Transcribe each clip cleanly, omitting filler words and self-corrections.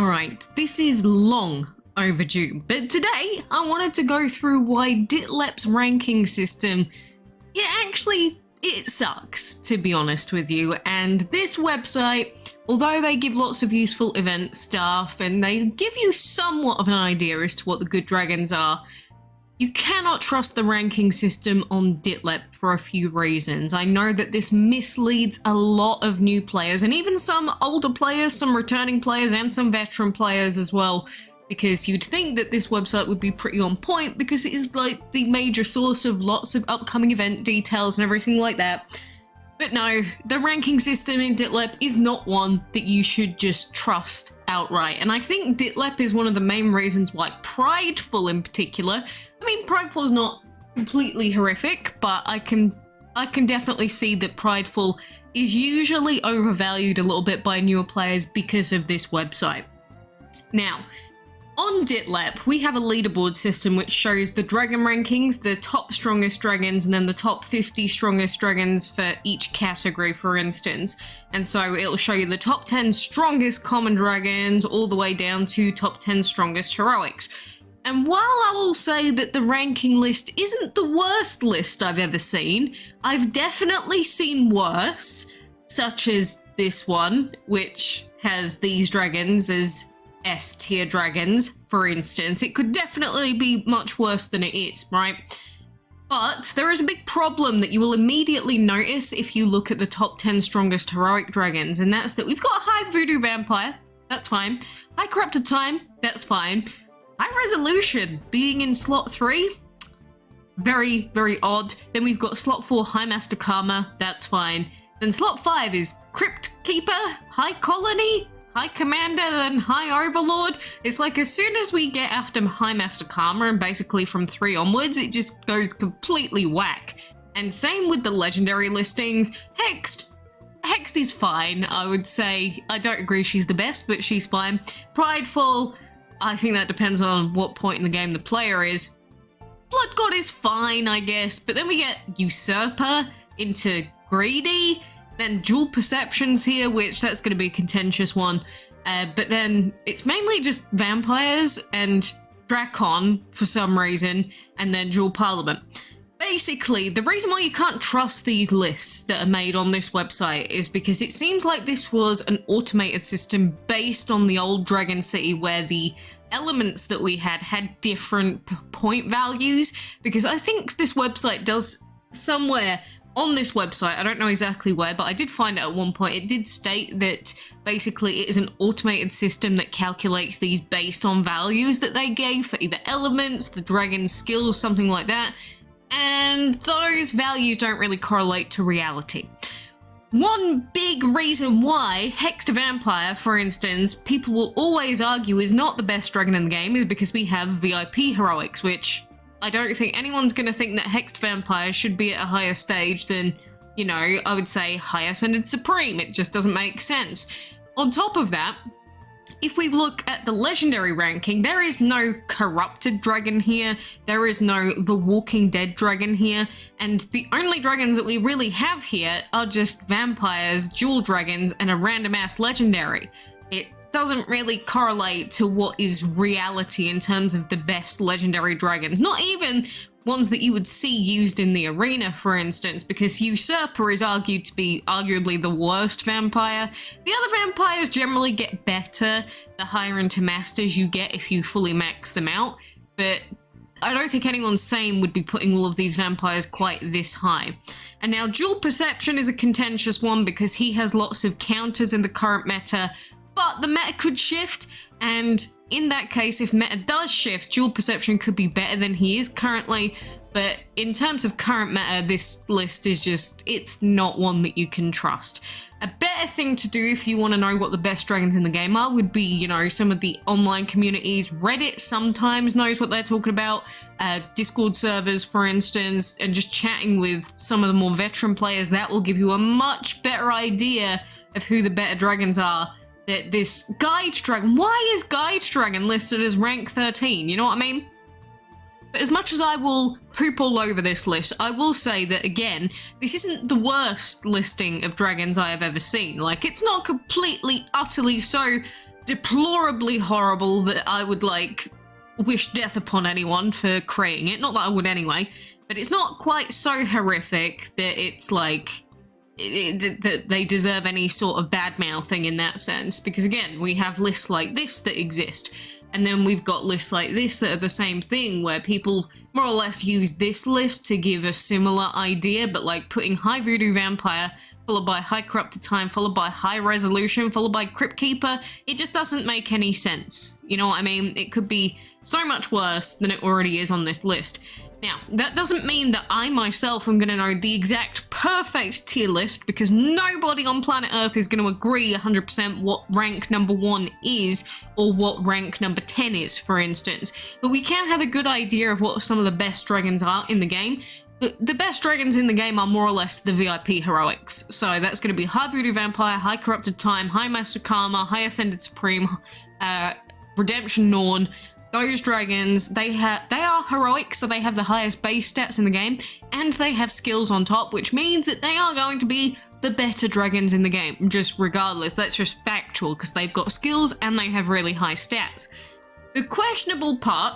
Alright, this is long overdue, but today I wanted to go through why Ditlep's ranking system, it sucks, to be honest with you. And this website, although they give lots of useful event stuff and they give you somewhat of an idea as to what the good dragons are, you cannot trust the ranking system on Ditlep for a few reasons. I know that this misleads a lot of new players and even some older players, some returning players and some veteran players as well, because you'd think that this website would be pretty on point because it is like the major source of lots of upcoming event details and everything like that. But no, the ranking system in Ditlep is not one that you should just trust outright. And I think Ditlep is one of the main reasons why Prideful in particular, I mean, Prideful is not completely horrific, but I can definitely see that Prideful is usually overvalued a little bit by newer players because of this website. Now, on Ditlep, we have a leaderboard system which shows the dragon rankings, the top strongest dragons, and then the top 50 strongest dragons for each category, for instance. And so it'll show you the top 10 strongest common dragons all the way down to top 10 strongest heroics. And while I will say that the ranking list isn't the worst list I've ever seen, I've definitely seen worse, such as this one, which has these dragons as S-tier dragons, for instance. It could definitely be much worse than it is, right? But there is a big problem that you will immediately notice if you look at the top 10 strongest heroic dragons, and that's that we've got High Voodoo Vampire, that's fine. High Corrupted Time, that's fine. High Resolution being in slot 3, very, very odd. Then we've got slot 4 High Master Karma, that's fine. Then slot 5 is Crypt Keeper, High Colony, High Commander, then High Overlord. It's like as soon as we get after High Master Karma and basically from 3 onwards, it just goes completely whack. And same with the legendary listings. Hexed is fine, I would say. I don't agree she's the best, but she's fine. Prideful, I think that depends on what point in the game the player is. Blood God is fine, I guess, but then we get Usurper into Greedy, then Dual Perceptions here, which that's going to be a contentious one, but then it's mainly just Vampires and Drakon for some reason, and then Dual Parliament. Basically, the reason why you can't trust these lists that are made on this website is because it seems like this was an automated system based on the old Dragon City where the elements that we had different point values, because I think this website does somewhere on this website, I don't know exactly where, but I did find it at one point, it did state that basically it is an automated system that calculates these based on values that they gave for either elements, the dragon's skills, something like that. And those values don't really correlate to reality. One big reason why Hexed Vampire, for instance, people will always argue is not the best dragon in the game is because we have VIP heroics, which I don't think anyone's going to think that Hexed Vampire should be at a higher stage than, you know, I would say High Ascended Supreme. It just doesn't make sense. On top of that, if we look at the legendary ranking, there is no corrupted dragon here, there is no The Walking Dead dragon here, and the only dragons that we really have here are just vampires, dual dragons, and a random ass legendary. It doesn't really correlate to what is reality in terms of the best legendary dragons, not even ones that you would see used in the arena, for instance, because Usurper is argued to be arguably the worst vampire. The other vampires generally get better the higher into masters you get if you fully max them out, but I don't think anyone sane would be putting all of these vampires quite this high. And now Dual Perception is a contentious one because he has lots of counters in the current meta, but the meta could shift, and in that case, if meta does shift, Dual Perception could be better than he is currently, but in terms of current meta, this list is just, it's not one that you can trust. A better thing to do if you want to know what the best dragons in the game are would be, you know, some of the online communities. Reddit sometimes knows what they're talking about, Discord servers, for instance, and just chatting with some of the more veteran players. That will give you a much better idea of who the better dragons are. This Guide Dragon, why is Guide Dragon listed as rank 13? You know what I mean? But as much as I will poop all over this list, I will say that, again, this isn't the worst listing of dragons I have ever seen. Like, it's not completely, utterly so deplorably horrible that I would like wish death upon anyone for creating it. Not that I would anyway, but it's not quite so horrific that it's like that they deserve any sort of bad mouthing in that sense. Because again, we have lists like this that exist, and then we've got lists like this that are the same thing, where people more or less use this list to give a similar idea, but like putting High Voodoo Vampire followed by High Corrupted Time, followed by High Resolution, followed by Crypt Keeper, it just doesn't make any sense. You know what I mean? It could be so much worse than it already is on this list. Now, that doesn't mean that I myself am going to know the exact perfect tier list, because nobody on planet Earth is going to agree 100% what rank number 1 is, or what rank number 10 is, for instance. But we can have a good idea of what some of the best dragons are in the game. The best dragons in the game are more or less the VIP heroics. So that's going to be High Voodoo Vampire, High Corrupted Time, High Master Karma, High Ascended Supreme, Redemption Norn. Those dragons, they are heroic, so they have the highest base stats in the game, and they have skills on top, which means that they are going to be the better dragons in the game, just regardless. That's just factual, because they've got skills and they have really high stats. The questionable part,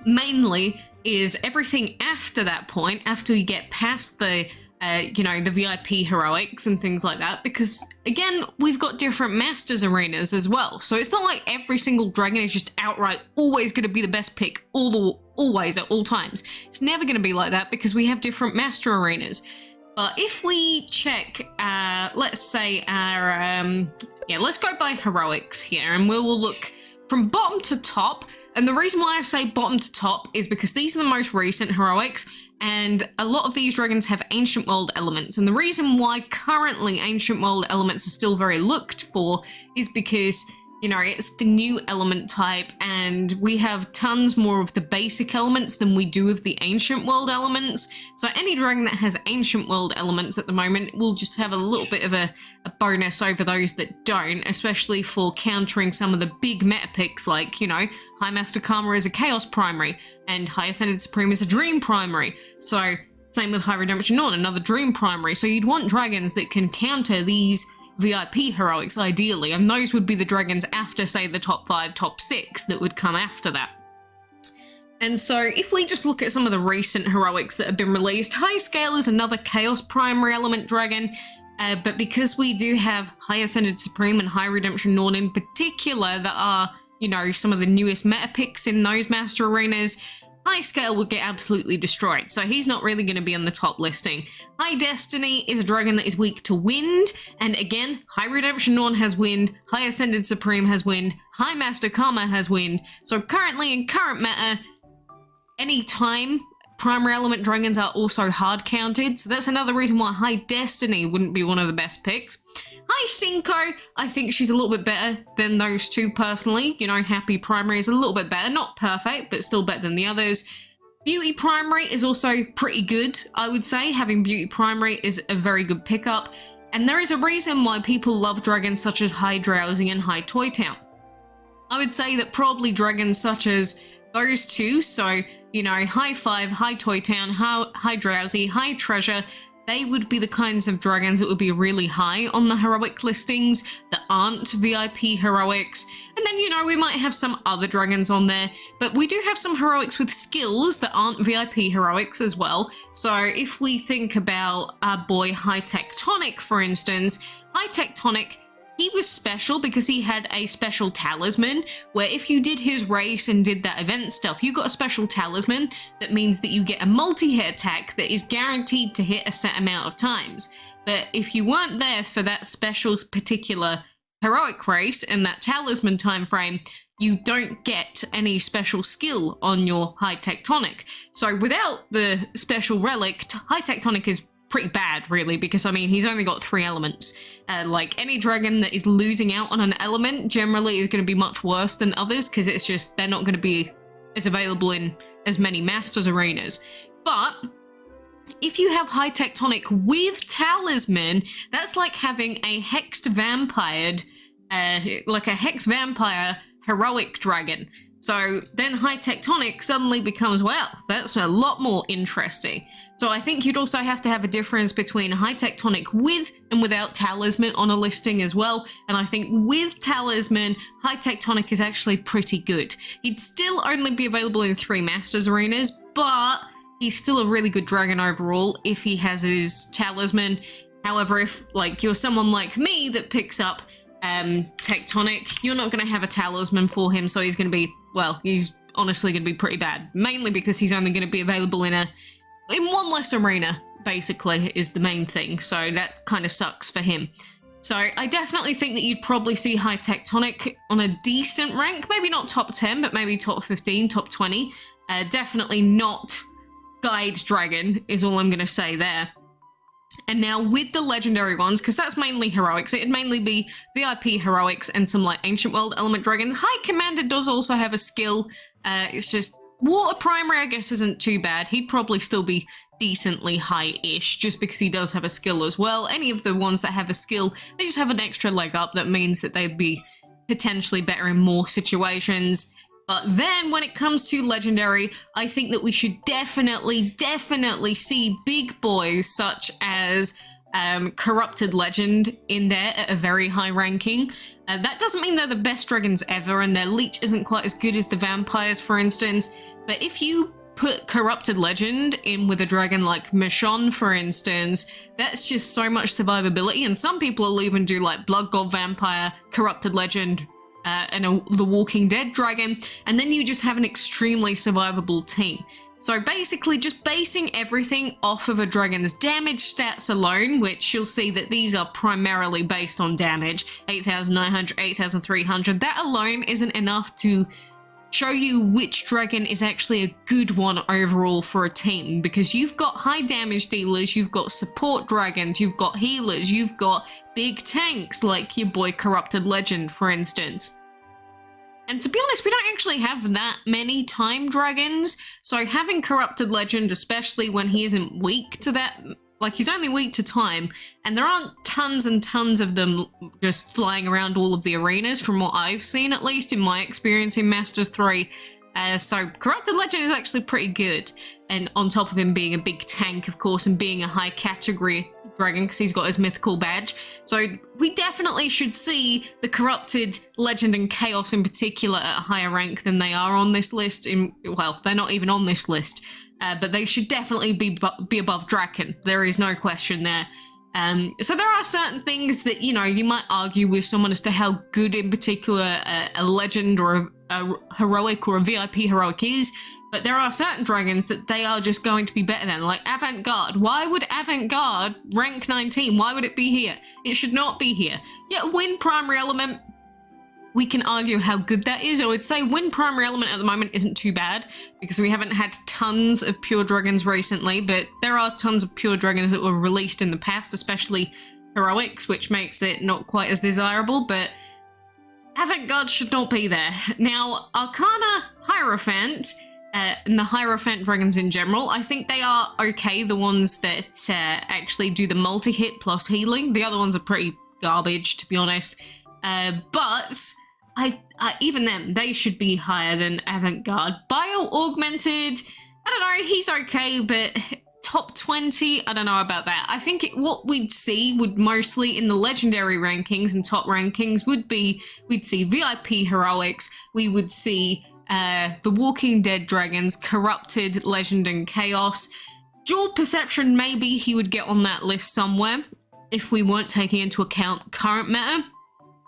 mainly, is everything after that point, after we get past the the VIP heroics and things like that, because again, we've got different masters arenas as well. So it's not like every single dragon is just outright always going to be the best pick always at all times. It's never going to be like that, because we have different master arenas. But if we check, let's say our, let's go by heroics here, and we will look from bottom to top. And the reason why I say bottom to top is because these are the most recent heroics, and a lot of these dragons have ancient world elements. And the reason why currently ancient world elements are still very looked for is because, it's the new element type, and we have tons more of the basic elements than we do of the ancient world elements. So any dragon that has ancient world elements at the moment will just have a little bit of a bonus over those that don't, especially for countering some of the big meta picks like, High Master Karma is a Chaos primary, and High Ascended Supreme is a Dream primary. So same with High Redemption Norn, another Dream primary. So you'd want dragons that can counter these VIP heroics ideally, and those would be the dragons after, say, the top 5, top 6 that would come after that. And so if we just look at some of the recent heroics that have been released, High Scale is another Chaos primary element dragon, but because we do have High Ascended Supreme and High Redemption Norn in particular that are, some of the newest meta picks in those master arenas, High Scale would get absolutely destroyed, so he's not really going to be on the top listing. High Destiny is a dragon that is weak to wind, and again, High Redemption Norn has wind, High Ascended Supreme has wind, High Master Karma has wind. So currently in current meta, any time primary element dragons are also hard counted, so that's another reason why High Destiny wouldn't be one of the best picks. High Cinco, I think she's a little bit better than those two personally. Happy Primary is a little bit better. Not perfect, but still better than the others. Beauty Primary is also pretty good, I would say. Having Beauty Primary is a very good pickup. And there is a reason why people love dragons such as High Drowsy and High Toy Town. I would say that probably dragons such as those two, so, High Five, High Toy Town, High Drowsy, High Treasure, they would be the kinds of dragons that would be really high on the heroic listings that aren't VIP heroics. And then, we might have some other dragons on there, but we do have some heroics with skills that aren't VIP heroics as well. So if we think about our boy High Tectonic, for instance, High Tectonic, he was special because he had a special talisman where if you did his race and did that event stuff, you got a special talisman that means that you get a multi-hit attack that is guaranteed to hit a set amount of times. But if you weren't there for that special particular heroic race and that talisman time frame, you don't get any special skill on your High Tectonic. So without the special relic, High Tectonic is pretty bad, really, because he's only got 3 elements. Like any dragon that is losing out on an element generally is going to be much worse than others, because it's just they're not going to be as available in as many masters arenas. But if you have High Tectonic with talisman, that's like having a hexed vampired, like a hex vampire heroic dragon. So then high tectonic suddenly becomes, well, that's a lot more interesting. So I think you'd also have to have a difference between high tectonic with and without talisman on a listing as well. And I think with talisman, high tectonic is actually pretty good. He'd still only be available in 3 Masters arenas, but he's still a really good dragon overall if he has his talisman. However, if like you're someone like me that picks up tectonic, you're not going to have a talisman for him, so he's going to be, well, he's honestly going to be pretty bad, mainly because he's only going to be available in one less arena, basically, is the main thing, so that kind of sucks for him. So I definitely think that you'd probably see high tectonic on a decent rank, maybe not top 10, but maybe top 15, top 20. Definitely not guide dragon is all I'm going to say there. And now with the legendary ones, because that's mainly heroics, it'd mainly be VIP heroics and some like ancient world element dragons. High commander does also have a skill. It's just water primary, I guess, isn't too bad. He'd probably still be decently high-ish just because he does have a skill as well. Any of the ones that have a skill, they just have an extra leg up that means that they'd be potentially better in more situations. But then when it comes to legendary, I think that we should definitely see big boys such as Corrupted Legend in there at a very high ranking. That doesn't mean they're the best dragons ever, and their leech isn't quite as good as the vampires, for instance. But if you put Corrupted Legend in with a dragon like Michonne, for instance, that's just so much survivability. And some people will even do like Blood God Vampire, Corrupted Legend, and the Walking Dead dragon, and then you just have an extremely survivable team. So basically just basing everything off of a dragon's damage stats alone, which you'll see that these are primarily based on damage, 8,900, 8,300, that alone isn't enough to show you which dragon is actually a good one overall for a team, because you've got high damage dealers, you've got support dragons, you've got healers, you've got big tanks like your boy Corrupted Legend, for instance. And to be honest, we don't actually have that many time dragons, so having Corrupted Legend, especially when he isn't weak to that, like he's only weak to time, and there aren't tons and tons of them just flying around all of the arenas from what I've seen, at least in my experience in Masters 3. So Corrupted Legend is actually pretty good, and on top of him being a big tank, of course, and being a high category dragon because he's got his mythical badge. So we definitely should see the Corrupted Legend and Chaos in particular at a higher rank than they are on this list. Well, they're not even on this list. But they should definitely be above Draken. There is no question there. So there are certain things that, you know, you might argue with someone as to how good in particular a legend or a heroic or a VIP heroic is, but there are certain dragons that they are just going to be better than, like Avant-Garde. Why would Avant-Garde rank 19? Why would it be here? It should not be here. Yeah, Wind Primary Element, we can argue how good that is. I would say Wind Primary Element at the moment isn't too bad because we haven't had tons of pure dragons recently, but there are tons of pure dragons that were released in the past, especially heroics, which makes it not quite as desirable, but Avant-Garde should not be there. Now, Arcana Hierophant, and the Hierophant dragons in general, I think they are okay, the ones that actually do the multi-hit plus healing. The other ones are pretty garbage, to be honest. But even them, they should be higher than Avant-Garde. Bio-Augmented, I don't know, he's okay, but top 20, I don't know about that. I think what we'd see would mostly in the legendary rankings and top rankings would be, we'd see VIP heroics, we would see the Walking Dead dragons, Corrupted, Legend, and Chaos. Dual Perception, maybe he would get on that list somewhere if we weren't taking into account current meta,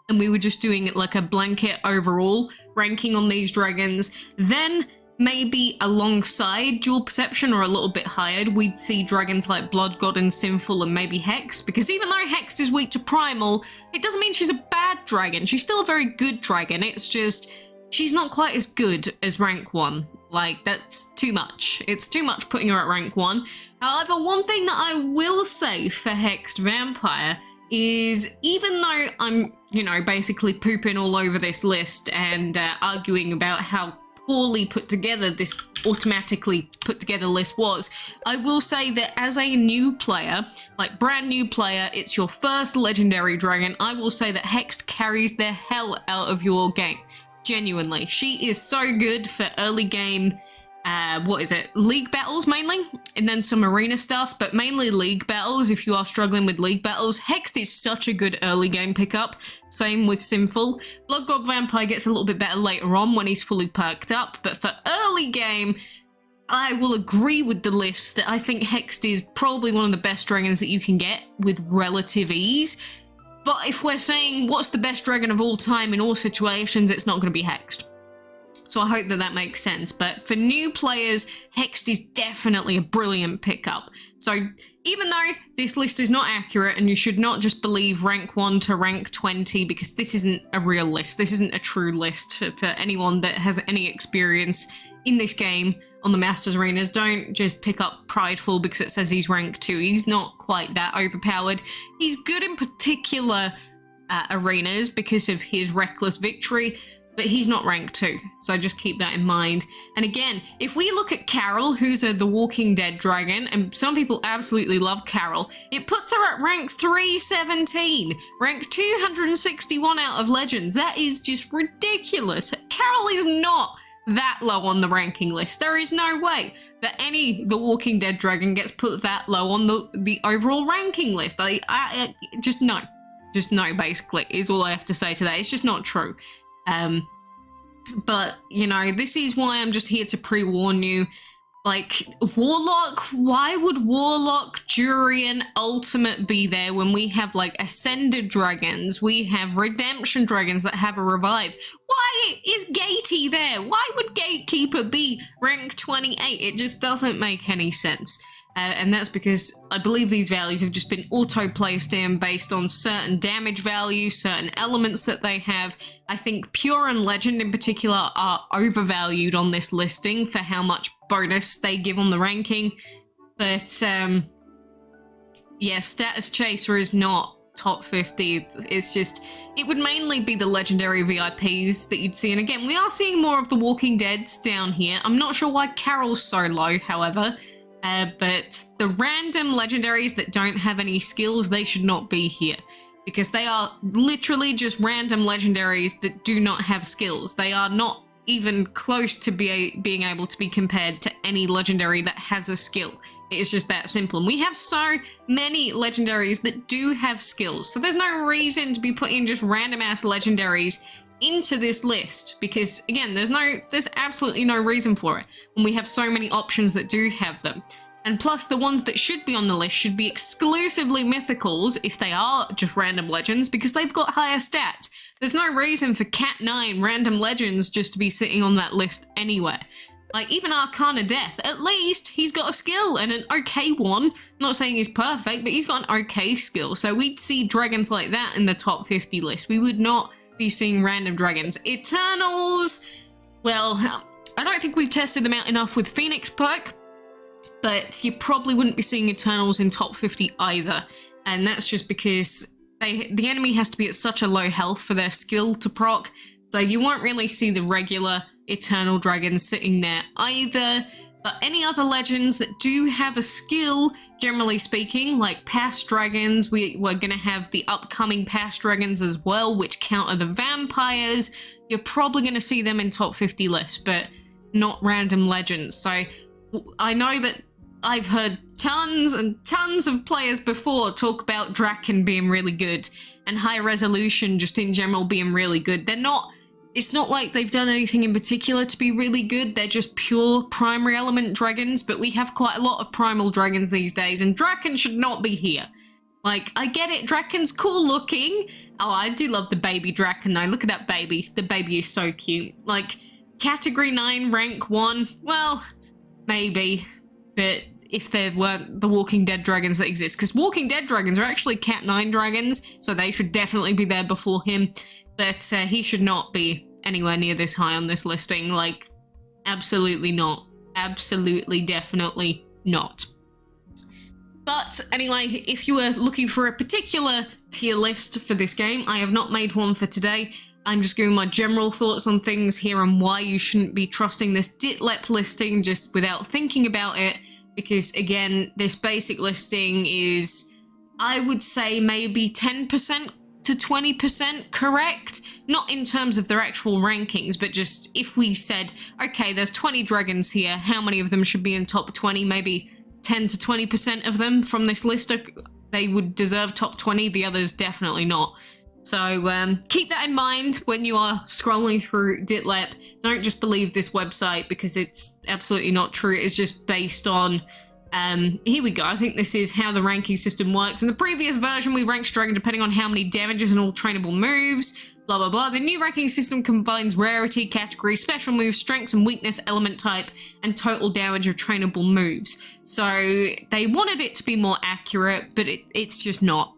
and we were just doing it like a blanket overall ranking on these dragons. Then maybe alongside Dual Perception or a little bit higher, we'd see dragons like Blood God and Sinful and maybe Hex, because even though Hex is weak to Primal, it doesn't mean she's a bad dragon. She's still a very good dragon. It's just she's not quite as good as rank 1. Like, that's too much. It's too much putting her at rank 1. However, one thing that I will say for Hexed Vampire is, even though I'm, you know, basically pooping all over this list and arguing about how poorly put together this automatically put together list was, I will say that as a new player, like brand new player, it's your first legendary dragon, I will say that Hexed carries the hell out of your game. Genuinely, she is so good for early game, league battles mainly, and then some arena stuff, but mainly league battles. If you are struggling with league battles, Hexed is such a good early game pickup. Same with Sinful. Blood God Vampire gets a little bit better later on when he's fully perked up, but for early game, I will agree with the list that I think Hexed is probably one of the best dragons that you can get with relative ease. But if we're saying what's the best dragon of all time in all situations, it's not going to be Hexed. So I hope that that makes sense. But for new players, Hexed is definitely a brilliant pickup. So even though this list is not accurate and you should not just believe rank 1 to rank 20, because this isn't a real list. This isn't a true list for anyone that has any experience in this game on the Masters Arenas. Don't just pick up Prideful because it says he's rank 2. He's not quite that overpowered. He's good in particular arenas because of his Reckless Victory, but he's not rank 2, so just keep that in mind. And again, if we look at Carol, who's The Walking Dead dragon, and some people absolutely love Carol, it puts her at rank 317, rank 261 out of Legends. That is just ridiculous. Carol is not that low on the ranking list. There is no way that any The Walking Dead dragon gets put that low on the overall ranking list. I just no. Just no, basically, is all I have to say to that. It's just not true. But, you know, this is why I'm just here to pre-warn you. Like, Warlock, why would Warlock, Durian, Ultimate be there when we have, like, Ascended Dragons? We have Redemption Dragons that have a revive. Why is Gatey there? Why would Gatekeeper be rank 28? It just doesn't make any sense. And that's because I believe these values have just been auto-placed in based on certain damage values, certain elements that they have. I think Pure and Legend in particular are overvalued on this listing for how much bonus they give on the ranking. But yeah, Status Chaser is not top 50. It's just, it would mainly be the legendary VIPs that you'd see. And again, we are seeing more of the Walking Deads down here. I'm not sure why Carol's so low, however. But the random legendaries that don't have any skills, they should not be here. Because they are literally just random legendaries that do not have skills. They are not even close to being able to be compared to any legendary that has a skill. It's just that simple. And we have so many legendaries that do have skills. So there's no reason to be putting just random ass legendaries into this list, because again, there's absolutely no reason for it when we have so many options that do have them. And plus, the ones that should be on the list should be exclusively mythicals if they are just random legends, because they've got higher stats. There's no reason for Cat 9 random legends just to be sitting on that list anywhere. Like, even Arcana Death, at least he's got a skill, and an okay one. I'm not saying he's perfect, but he's got an okay skill. So we'd see dragons like that in the top 50 list. We would not be seeing random dragons. Eternals, well, I don't think we've tested them out enough with Phoenix perk, but you probably wouldn't be seeing Eternals in top 50 either. And that's just because the enemy has to be at such a low health for their skill to proc, so you won't really see the regular Eternal dragons sitting there either. But any other legends that do have a skill, generally speaking, like past dragons, we're going to have the upcoming past dragons as well, which counter the vampires. You're probably going to see them in top 50 lists, but not random legends. So I know that I've heard tons and tons of players before talk about Draken being really good and High Resolution just in general being really good. It's not like they've done anything in particular to be really good. They're just pure primary element dragons, but we have quite a lot of primal dragons these days, and Draken should not be here. Like, I get it, Draken's cool looking. Oh, I do love the baby Draken though. Look at that baby. The baby is so cute. Like, category 9, rank 1, well, maybe. But if there weren't the Walking Dead dragons that exist, because Walking Dead dragons are actually Cat 9 dragons, so they should definitely be there before him. But he should not be anywhere near this high on this listing. Like, absolutely not. Absolutely, definitely not. But anyway, if you were looking for a particular tier list for this game, I have not made one for today. I'm just giving my general thoughts on things here and why you shouldn't be trusting this Ditlep listing just without thinking about it. Because again, this basic listing is, I would say, maybe 10% to 20% correct, not in terms of their actual rankings, but just if we said, okay, there's 20 dragons here, how many of them should be in top 20? Maybe 10 to 20% of them from this list, they would deserve top 20, the others definitely not. So keep that in mind when you are scrolling through Ditlep. Don't just believe this website because it's absolutely not true. It's just based on, here we go. I think this is how the ranking system works. In the previous version, we ranked dragon depending on how many damages and all trainable moves, blah, blah, blah. The new ranking system combines rarity, category, special moves, strengths and weakness, element type, and total damage of trainable moves. So they wanted it to be more accurate, but it's just not.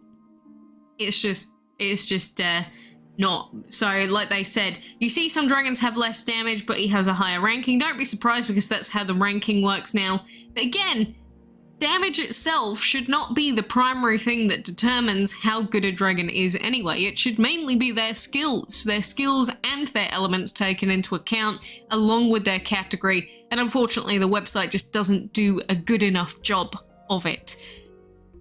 It's just not. So like they said, you see some dragons have less damage, but he has a higher ranking. Don't be surprised because that's how the ranking works now. But again, damage itself should not be the primary thing that determines how good a dragon is anyway. It should mainly be their skills and their elements taken into account along with their category. And unfortunately, the website just doesn't do a good enough job of it.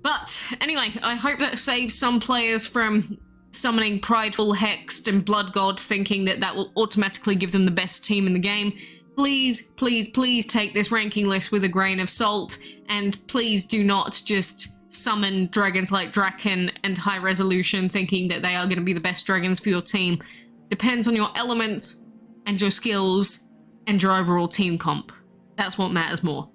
But anyway, I hope that saves some players from summoning Prideful, Hexed, and Blood God, thinking that that will automatically give them the best team in the game. Please, please, please take this ranking list with a grain of salt, and please do not just summon dragons like Draken and High Resolution thinking that they are going to be the best dragons for your team. Depends on your elements and your skills and your overall team comp. That's what matters more.